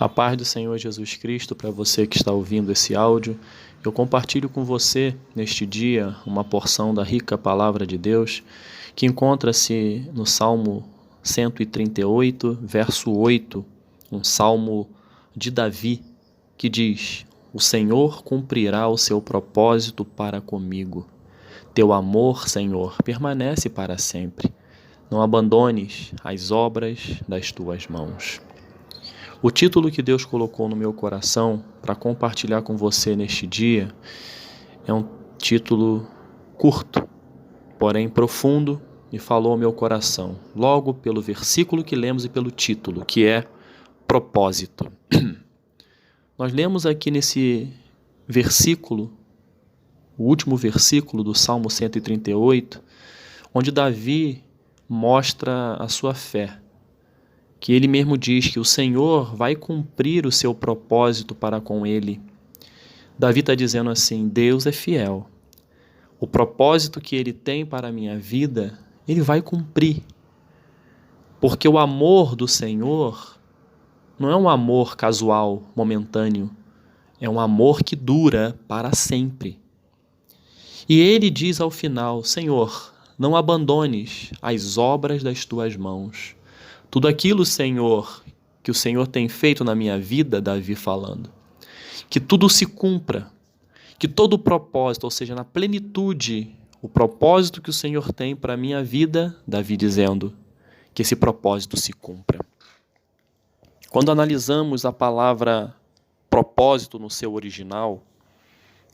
A paz do Senhor Jesus Cristo para você que está ouvindo esse áudio. Eu compartilho com você neste dia uma porção da rica palavra de Deus que encontra-se no Salmo 138, verso 8, um salmo de Davi, que diz: O Senhor cumprirá o seu propósito para comigo. Teu amor, Senhor, permanece para sempre. Não abandones as obras das tuas mãos. O título que Deus colocou no meu coração para compartilhar com você neste dia é um título curto, porém profundo, e falou ao meu coração, logo pelo versículo que lemos e pelo título, que é propósito. Nós lemos aqui nesse versículo, o último versículo do Salmo 138, onde Davi mostra a sua fé, que ele mesmo diz que o Senhor vai cumprir o seu propósito para com ele. Davi está dizendo assim: Deus é fiel. O propósito que ele tem para a minha vida, ele vai cumprir. Porque o amor do Senhor não é um amor casual, momentâneo. É um amor que dura para sempre. E ele diz ao final: Senhor, não abandones as obras das tuas mãos. Tudo aquilo, Senhor, que o Senhor tem feito na minha vida, Davi falando, que tudo se cumpra, que todo o propósito, ou seja, na plenitude, o propósito que o Senhor tem para a minha vida, Davi dizendo, que esse propósito se cumpra. Quando analisamos a palavra propósito no seu original,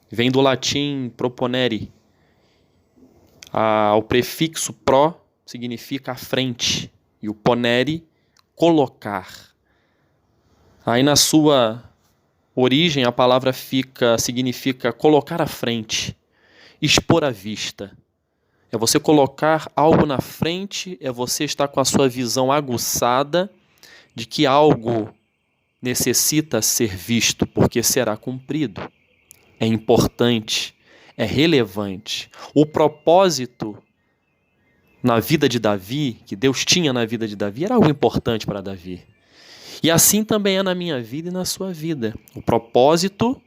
vem do latim proponere. O prefixo pro significa à frente, e o ponere, colocar. Aí na sua origem a palavra significa colocar à frente, expor à vista. É você colocar algo na frente, é você estar com a sua visão aguçada de que algo necessita ser visto, porque será cumprido. É importante, é relevante. O propósito na vida de Davi, que Deus tinha na vida de Davi, era algo importante para Davi. E assim também é na minha vida e na sua vida. O propósito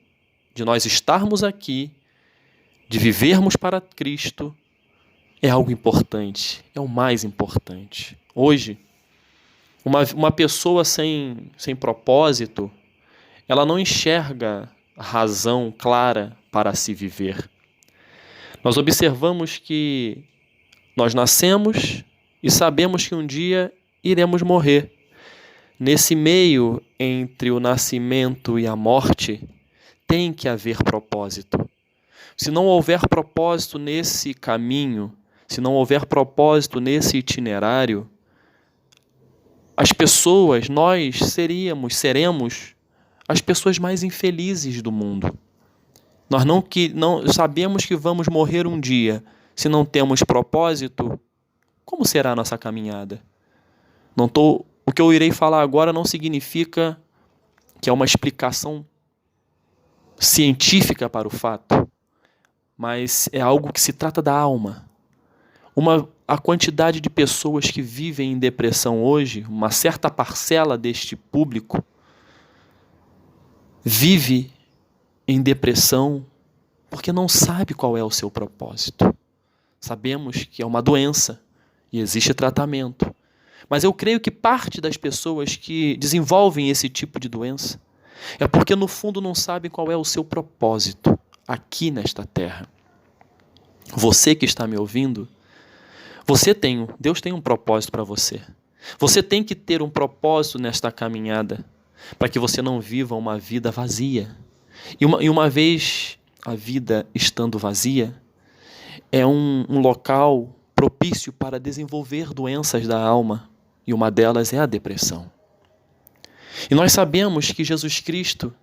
de nós estarmos aqui, de vivermos para Cristo, é algo importante, é o mais importante. Hoje, uma pessoa sem propósito, ela não enxerga razão clara para se viver. Nós observamos que nós nascemos e sabemos que um dia iremos morrer. Nesse meio entre o nascimento e a morte, tem que haver propósito. Se não houver propósito nesse caminho, se não houver propósito nesse itinerário, as pessoas, nós seremos as pessoas mais infelizes do mundo. Nós não sabemos que vamos morrer um dia. Se não temos propósito, como será a nossa caminhada? O que eu irei falar agora não significa que é uma explicação científica para o fato, mas é algo que se trata da alma. A quantidade de pessoas que vivem em depressão hoje, uma certa parcela deste público, vive em depressão porque não sabe qual é o seu propósito. Sabemos que é uma doença e existe tratamento. Mas eu creio que parte das pessoas que desenvolvem esse tipo de doença é porque no fundo não sabem qual é o seu propósito aqui nesta terra. Você que está me ouvindo, Deus tem um propósito para você. Você tem que ter um propósito nesta caminhada para que você não viva uma vida vazia. E uma vez a vida estando vazia, é um local propício para desenvolver doenças da alma, e uma delas é a depressão. E nós sabemos que Jesus Cristo,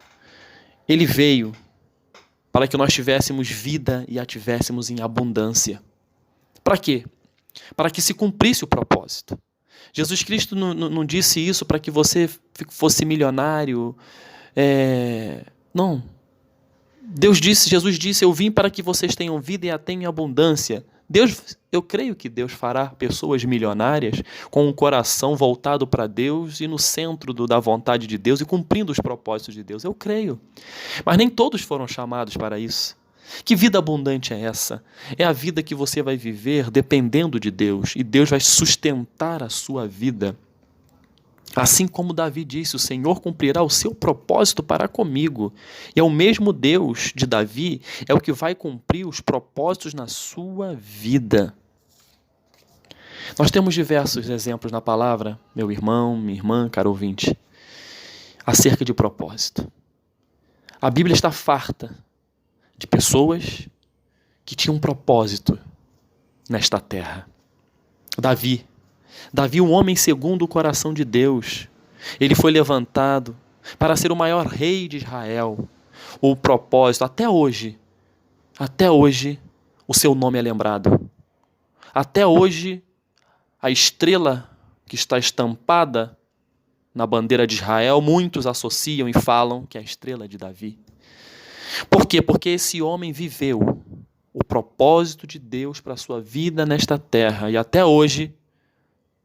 ele veio para que nós tivéssemos vida e a tivéssemos em abundância. Para quê? Para que se cumprisse o propósito. Jesus Cristo não disse isso para que você fosse milionário. Não. Jesus disse, eu vim para que vocês tenham vida e a tenham em abundância. Eu creio que Deus fará pessoas milionárias com um coração voltado para Deus e no centro da vontade de Deus e cumprindo os propósitos de Deus. Eu creio. Mas nem todos foram chamados para isso. Que vida abundante é essa? É a vida que você vai viver dependendo de Deus e Deus vai sustentar a sua vida. Assim como Davi disse, o Senhor cumprirá o seu propósito para comigo. E é o mesmo Deus de Davi, é o que vai cumprir os propósitos na sua vida. Nós temos diversos exemplos na palavra, meu irmão, minha irmã, caro ouvinte, acerca de propósito. A Bíblia está farta de pessoas que tinham um propósito nesta terra. Davi, um homem segundo o coração de Deus, ele foi levantado para ser o maior rei de Israel. O propósito, até hoje, o seu nome é lembrado. Até hoje, a estrela que está estampada na bandeira de Israel, muitos associam e falam que é a estrela de Davi. Por quê? Porque esse homem viveu o propósito de Deus para a sua vida nesta terra e até hoje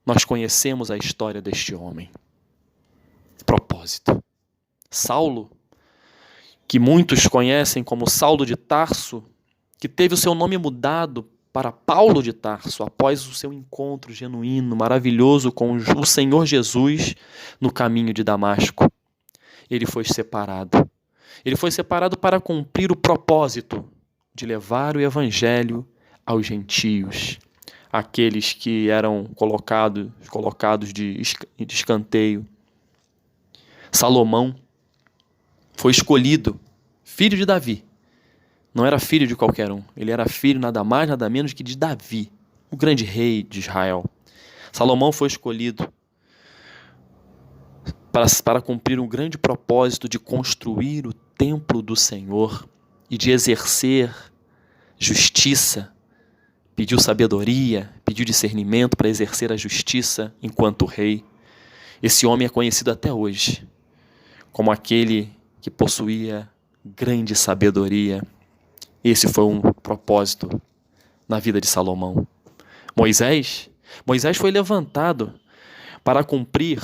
nós conhecemos a história deste homem. Propósito. Saulo, que muitos conhecem como Saulo de Tarso, que teve o seu nome mudado para Paulo de Tarso após o seu encontro genuíno, maravilhoso com o Senhor Jesus no caminho de Damasco. Ele foi separado. Ele foi separado para cumprir o propósito de levar o evangelho aos gentios, aqueles que eram colocados de escanteio. Salomão foi escolhido, filho de Davi. Não era filho de qualquer um. Ele era filho nada mais, nada menos que de Davi, o grande rei de Israel. Salomão foi escolhido para cumprir um grande propósito de construir o templo do Senhor e de exercer justiça. Pediu sabedoria, pediu discernimento para exercer a justiça enquanto rei. Esse homem é conhecido até hoje como aquele que possuía grande sabedoria. Esse foi um propósito na vida de Salomão. Moisés foi levantado para cumprir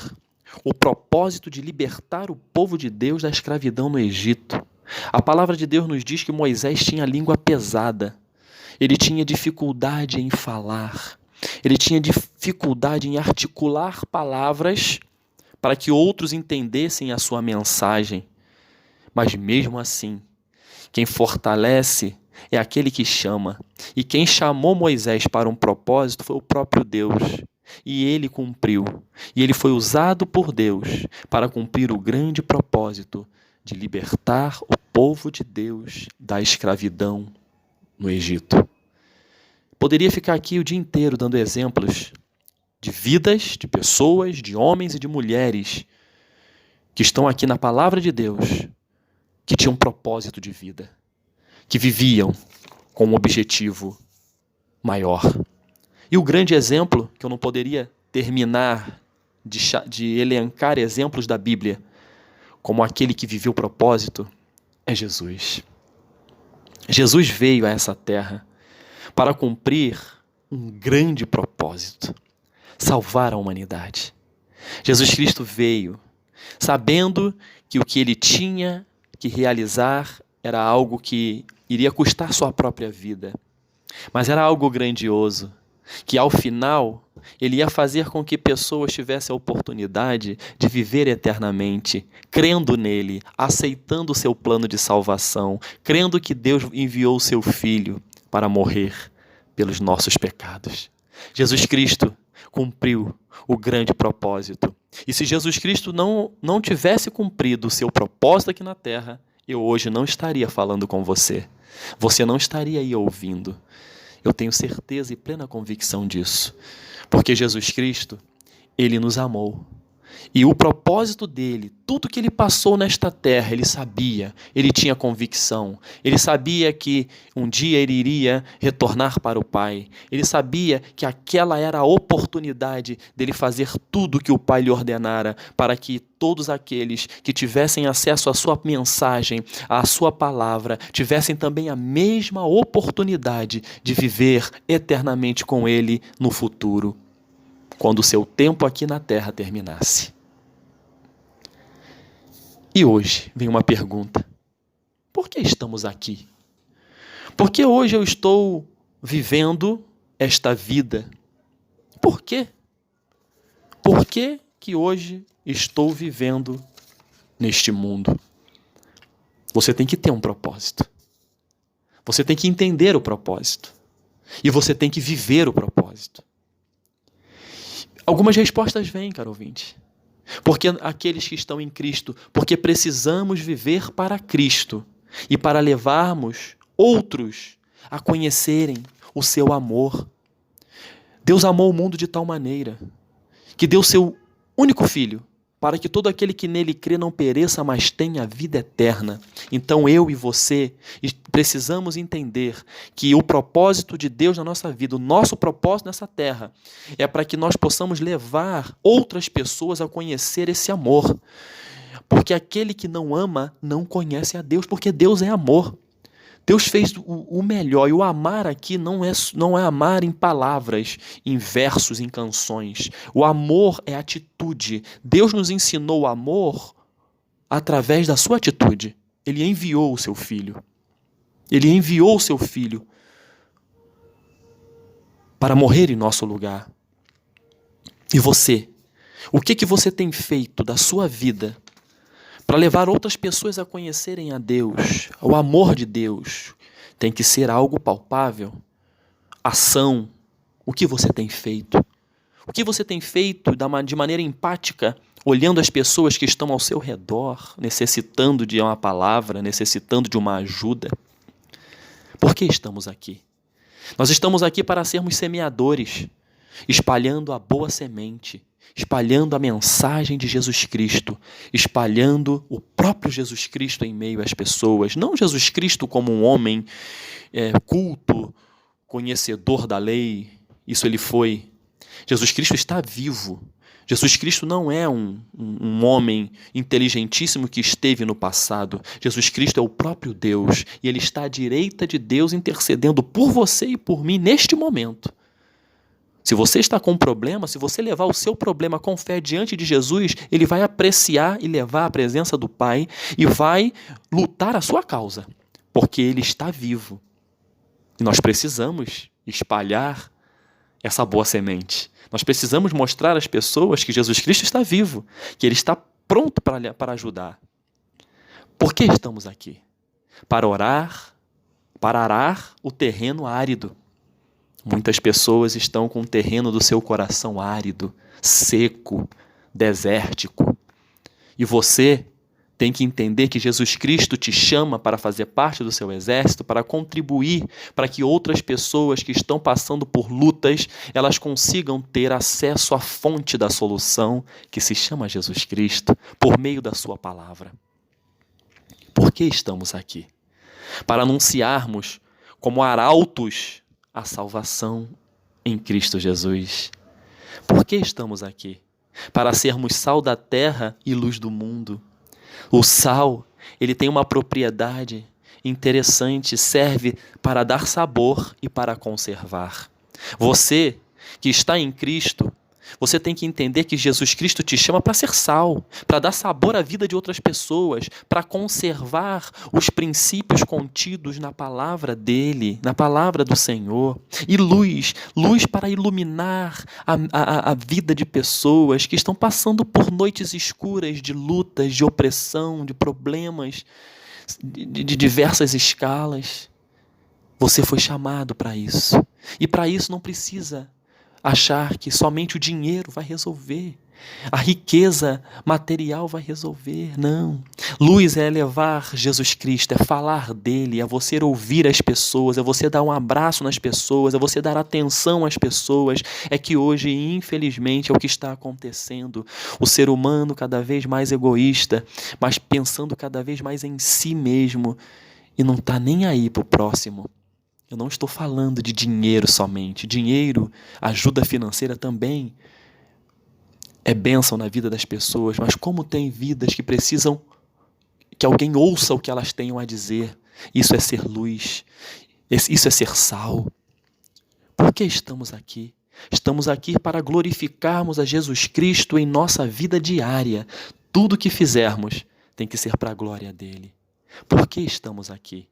o propósito de libertar o povo de Deus da escravidão no Egito. A palavra de Deus nos diz que Moisés tinha a língua pesada. Ele tinha dificuldade em falar. Ele tinha dificuldade em articular palavras para que outros entendessem a sua mensagem. Mas mesmo assim, quem fortalece é aquele que chama. E quem chamou Moisés para um propósito foi o próprio Deus. E ele cumpriu. E ele foi usado por Deus para cumprir o grande propósito de libertar o povo de Deus da escravidão no Egito. Poderia ficar aqui o dia inteiro dando exemplos de vidas, de pessoas, de homens e de mulheres que estão aqui na palavra de Deus, que tinham um propósito de vida, que viviam com um objetivo maior. E o grande exemplo, que eu não poderia terminar de elencar exemplos da Bíblia, como aquele que viveu o propósito, é Jesus. Jesus veio a essa terra para cumprir um grande propósito, salvar a humanidade. Jesus Cristo veio sabendo que o que ele tinha que realizar era algo que iria custar sua própria vida, mas era algo grandioso, que ao final ele ia fazer com que pessoas tivessem a oportunidade de viver eternamente, crendo nele, aceitando o seu plano de salvação, crendo que Deus enviou o seu Filho para morrer pelos nossos pecados. Jesus Cristo cumpriu o grande propósito. E se Jesus Cristo não tivesse cumprido o seu propósito aqui na terra, eu hoje não estaria falando com você. Você não estaria aí ouvindo. Eu tenho certeza e plena convicção disso. Porque Jesus Cristo, ele nos amou. E o propósito dele, tudo que ele passou nesta terra, ele sabia, ele tinha convicção. Ele sabia que um dia ele iria retornar para o Pai. Ele sabia que aquela era a oportunidade dele fazer tudo que o Pai lhe ordenara, para que todos aqueles que tivessem acesso à sua mensagem, à sua palavra, tivessem também a mesma oportunidade de viver eternamente com ele no futuro, quando o seu tempo aqui na terra terminasse. E hoje vem uma pergunta: por que estamos aqui? Por que hoje eu estou vivendo esta vida? Por quê? Por que que hoje estou vivendo neste mundo? Você tem que ter um propósito. Você tem que entender o propósito. E você tem que viver o propósito. Algumas respostas vêm, caro ouvinte. Porque aqueles que estão em Cristo, porque precisamos viver para Cristo e para levarmos outros a conhecerem o seu amor. Deus amou o mundo de tal maneira que deu seu único filho, para que todo aquele que nele crê não pereça, mas tenha vida eterna. Então eu e você precisamos entender que o propósito de Deus na nossa vida, o nosso propósito nessa terra, é para que nós possamos levar outras pessoas a conhecer esse amor. Porque aquele que não ama não conhece a Deus, porque Deus é amor. Deus fez o melhor, e o amar aqui não é amar em palavras, em versos, em canções. O amor é atitude. Deus nos ensinou o amor através da sua atitude. Ele enviou o seu filho. Ele enviou o seu filho para morrer em nosso lugar. E você? O que você tem feito da sua vida para levar outras pessoas a conhecerem a Deus, o amor de Deus? Tem que ser algo palpável, ação. O que você tem feito? O que você tem feito de maneira empática, olhando as pessoas que estão ao seu redor, necessitando de uma palavra, necessitando de uma ajuda? Por que estamos aqui? Nós estamos aqui para sermos semeadores, espalhando a boa semente, espalhando a mensagem de Jesus Cristo, espalhando o próprio Jesus Cristo em meio às pessoas. Não Jesus Cristo como um homem culto, conhecedor da lei, isso ele foi. Jesus Cristo está vivo. Jesus Cristo não é um homem inteligentíssimo que esteve no passado. Jesus Cristo é o próprio Deus, e ele está à direita de Deus intercedendo por você e por mim neste momento. Se você está com um problema, se você levar o seu problema com fé diante de Jesus, ele vai apreciar e levar à presença do Pai e vai lutar a sua causa, porque ele está vivo. E nós precisamos espalhar essa boa semente. Nós precisamos mostrar às pessoas que Jesus Cristo está vivo, que ele está pronto para ajudar. Por que estamos aqui? Para orar, para arar o terreno árido. Muitas pessoas estão com o terreno do seu coração árido, seco, desértico. E você tem que entender que Jesus Cristo te chama para fazer parte do seu exército, para contribuir para que outras pessoas que estão passando por lutas, elas consigam ter acesso à fonte da solução, que se chama Jesus Cristo, por meio da sua palavra. Por que estamos aqui? Para anunciarmos como arautos a salvação em Cristo Jesus. Por que estamos aqui? Para sermos sal da terra e luz do mundo. O sal, ele tem uma propriedade interessante, serve para dar sabor e para conservar. Você que está em Cristo, você tem que entender que Jesus Cristo te chama para ser sal, para dar sabor à vida de outras pessoas, para conservar os princípios contidos na palavra dele, na palavra do Senhor. E luz para iluminar a vida de pessoas que estão passando por noites escuras de lutas, de opressão, de problemas, de diversas escalas. Você foi chamado para isso. E para isso não precisa achar que somente o dinheiro vai resolver. A riqueza material vai resolver, não. Luz é levar Jesus Cristo, é falar dele, é você ouvir as pessoas, é você dar um abraço nas pessoas, é você dar atenção às pessoas. É que hoje, infelizmente, é o que está acontecendo. O ser humano cada vez mais egoísta, mas pensando cada vez mais em si mesmo e não está nem aí para o próximo. Eu não estou falando de dinheiro somente. Dinheiro, ajuda financeira também é bênção na vida das pessoas, mas como tem vidas que precisam que alguém ouça o que elas tenham a dizer. Isso é ser luz, isso é ser sal. Por que estamos aqui? Estamos aqui para glorificarmos a Jesus Cristo em nossa vida diária. Tudo que fizermos tem que ser para a glória dele. Por que estamos aqui?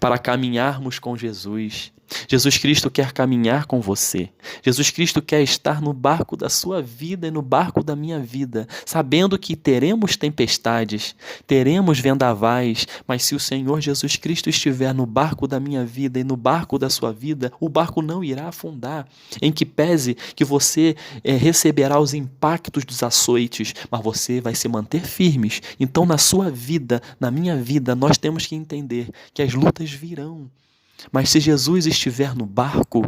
Para caminharmos com Jesus. Jesus Cristo quer caminhar com você. Jesus Cristo quer estar no barco da sua vida e no barco da minha vida, sabendo que teremos tempestades, teremos vendavais, mas se o Senhor Jesus Cristo estiver no barco da minha vida e no barco da sua vida, o barco não irá afundar, em que pese que você receberá os impactos dos açoites, mas você vai se manter firmes. Então, na sua vida, na minha vida, nós temos que entender que as lutas virão. Mas se Jesus estiver no barco,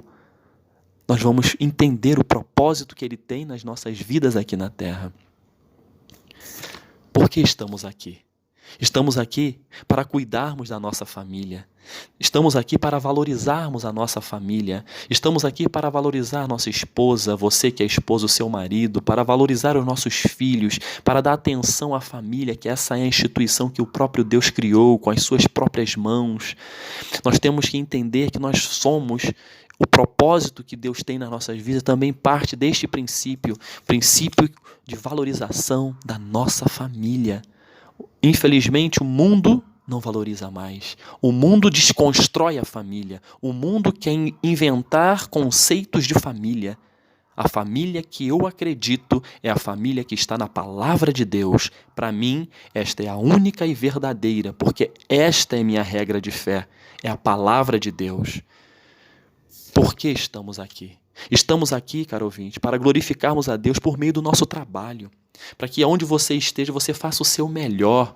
nós vamos entender o propósito que ele tem nas nossas vidas aqui na terra. Por que estamos aqui? Estamos aqui para cuidarmos da nossa família. Estamos aqui para valorizarmos a nossa família. Estamos aqui para valorizar a nossa esposa, você que é esposa, o seu marido, para valorizar os nossos filhos, para dar atenção à família, que essa é a instituição que o próprio Deus criou com as suas próprias mãos. Nós temos que entender que nós somos o propósito que Deus tem nas nossas vidas também parte deste princípio de valorização da nossa família. Infelizmente, o mundo não valoriza mais. O mundo desconstrói a família. O mundo quer inventar conceitos de família. A família que eu acredito é a família que está na palavra de Deus. Para mim, esta é a única e verdadeira, porque esta é minha regra de fé. É a palavra de Deus. Por que estamos aqui? Estamos aqui, caro ouvinte, para glorificarmos a Deus por meio do nosso trabalho. Para que onde você esteja, você faça o seu melhor.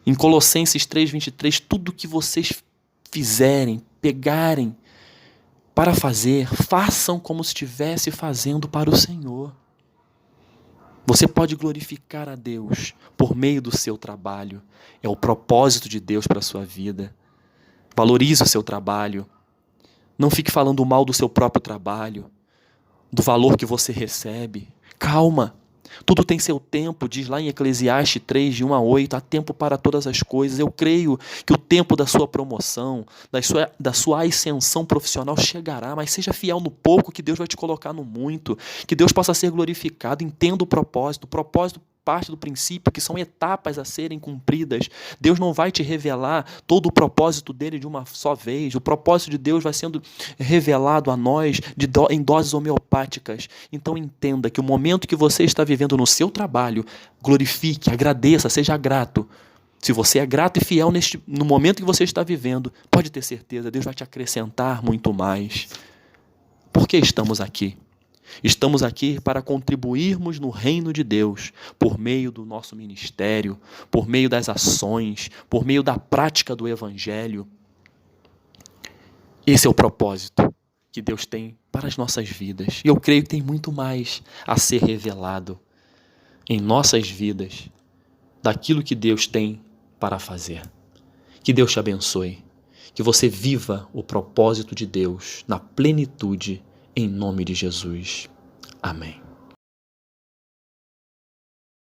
Em Colossenses 3:23, tudo que vocês fizerem, pegarem para fazer, façam como se estivesse fazendo para o Senhor. Você pode glorificar a Deus por meio do seu trabalho. É o propósito de Deus para a sua vida. Valorize o seu trabalho. Não fique falando mal do seu próprio trabalho, do valor que você recebe. Calma. Tudo tem seu tempo, diz lá em Eclesiastes 3, de 1 a 8, há tempo para todas as coisas. Eu creio que o tempo da sua promoção, da sua ascensão profissional chegará, mas seja fiel no pouco que Deus vai te colocar no muito, que Deus possa ser glorificado. Entenda o propósito parte do princípio que são etapas a serem cumpridas. Deus não vai te revelar todo o propósito dele de uma só vez. O propósito de Deus vai sendo revelado a nós em doses homeopáticas. Então entenda que o momento que você está vivendo no seu trabalho, glorifique, agradeça, seja grato. Se você é grato e fiel no momento que você está vivendo, pode ter certeza, Deus vai te acrescentar muito mais. Por que estamos aqui? Estamos aqui para contribuirmos no reino de Deus por meio do nosso ministério, por meio das ações, por meio da prática do Evangelho. Esse é o propósito que Deus tem para as nossas vidas. E eu creio que tem muito mais a ser revelado em nossas vidas daquilo que Deus tem para fazer. Que Deus te abençoe. Que você viva o propósito de Deus na plenitude, em nome de Jesus. Amém.